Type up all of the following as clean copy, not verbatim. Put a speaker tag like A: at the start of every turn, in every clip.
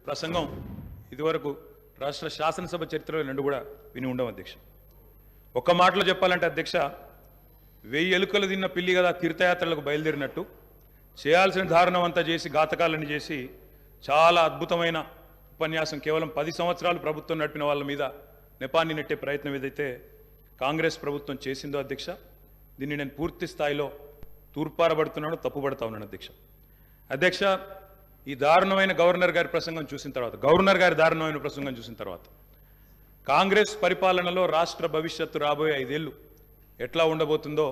A: ప్రసంగం ఇదివరకు రాష్ట్ర శాసనసభ చరిత్రలో రెండు కూడా విని ఉండవు అధ్యక్ష. ఒక్క మాటలో చెప్పాలంటే అధ్యక్ష, 1000 ఎలుకలు తిన్న పిల్లి కదా తీర్థయాత్రలకు బయలుదేరినట్టు చేయాల్సిన దారుణం అంతా చేసి ఘాతకాలని చేసి చాలా అద్భుతమైన ఉపన్యాసం కేవలం 10 సంవత్సరాలు ప్రభుత్వం నడిపిన వాళ్ళ మీద నెపాన్ని నెట్టే ప్రయత్నం ఏదైతే కాంగ్రెస్ ప్రభుత్వం చేసిందో అధ్యక్ష, దీన్ని నేను పూర్తి స్థాయిలో తూర్పారబడుతున్నాను, తప్పుపడతా ఉన్నాను అధ్యక్ష. అధ్యక్ష, ఈ దారుణమైన గవర్నర్ గారి ప్రసంగం చూసిన తర్వాత, గవర్నర్ గారి దారుణమైన ప్రసంగం చూసిన తర్వాత కాంగ్రెస్ పరిపాలనలో రాష్ట్ర భవిష్యత్తు రాబోయే 5 ఏళ్ళు ఎట్లా ఉండబోతుందో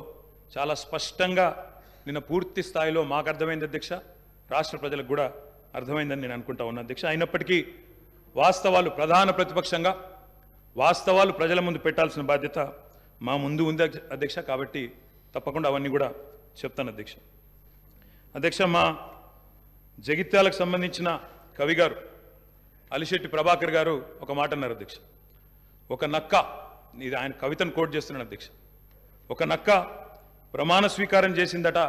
A: చాలా స్పష్టంగా నిన్న పూర్తి స్థాయిలో మాకు అర్థమైంది అధ్యక్ష, రాష్ట్ర ప్రజలకు కూడా అర్థమైందని నేను అనుకుంటా ఉన్నా అధ్యక్ష. అయినప్పటికీ వాస్తవాలు ప్రధాన ప్రతిపక్షంగా వాస్తవాలు ప్రజల ముందు పెట్టాల్సిన బాధ్యత మా ముందు ఉంది అధ్యక్ష. కాబట్టి తప్పకుండా అవన్నీ కూడా చెప్తాను అధ్యక్ష. అధ్యక్ష, మా జగిత్యాలకు సంబంధించిన కవి గారు అలిశెట్టి ప్రభాకర్ గారు ఒక మాట అన్నారు అధ్యక్ష. ఒక నక్క, ఇది ఆయన కవితను కోట్ చేస్తున్నాను అధ్యక్ష, ఒక నక్క ప్రమాణ స్వీకారం చేసిందట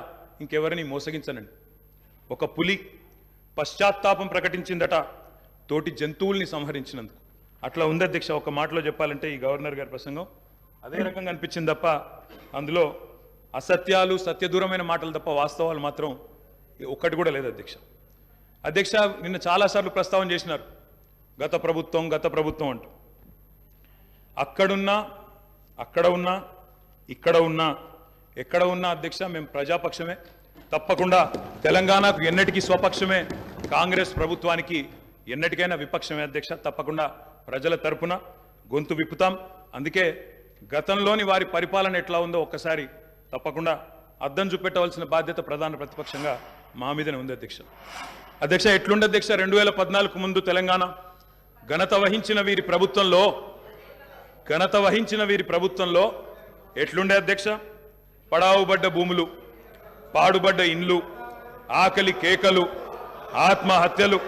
A: ఇంకెవరిని మోసగించనండి. ఒక పులి పశ్చాత్తాపం ప్రకటించిందట తోటి జంతువుల్ని సంహరించినందుకు. అట్లా ఉంది అధ్యక్ష. ఒక మాటలో చెప్పాలంటే ఈ గవర్నర్ గారి ప్రసంగం అదే రకంగా అనిపించింది తప్ప అందులో అసత్యాలు సత్యదూరమైన మాటలు తప్ప వాస్తవాలు మాత్రం ఒక్కటి కూడా లేదు అధ్యక్ష. అధ్యక్ష, నిన్న చాలాసార్లు ప్రస్తావన చేసినారు గత ప్రభుత్వం అంటూ. అక్కడున్నా అక్కడ ఉన్నా ఇక్కడ ఉన్నా ఎక్కడ ఉన్నా అధ్యక్ష మేము ప్రజాపక్షమే. తప్పకుండా తెలంగాణకు ఎన్నటికీ స్వపక్షమే, కాంగ్రెస్ ప్రభుత్వానికి ఎన్నటికైనా విపక్షమే అధ్యక్ష. తప్పకుండా ప్రజల తరపున గొంతు విప్పుతాం. అందుకే గతంలోని వారి పరిపాలన ఎట్లా ఉందో ఒక్కసారి తప్పకుండా అద్దం చూపెట్టవలసిన బాధ్యత ప్రధాన ప్రతిపక్షంగా మా మీదనే ఉంది అధ్యక్ష. అధ్యక్ష, ఎట్లుండే అధ్యక్ష 2014 ముందు తెలంగాణ ఘనత వహించిన వీరి ప్రభుత్వంలో ఎట్లుండే అధ్యక్ష? పడావుబడ్డ భూములు, పాడుబడ్డ ఇండ్లు, ఆకలి కేకలు, ఆత్మహత్యలు,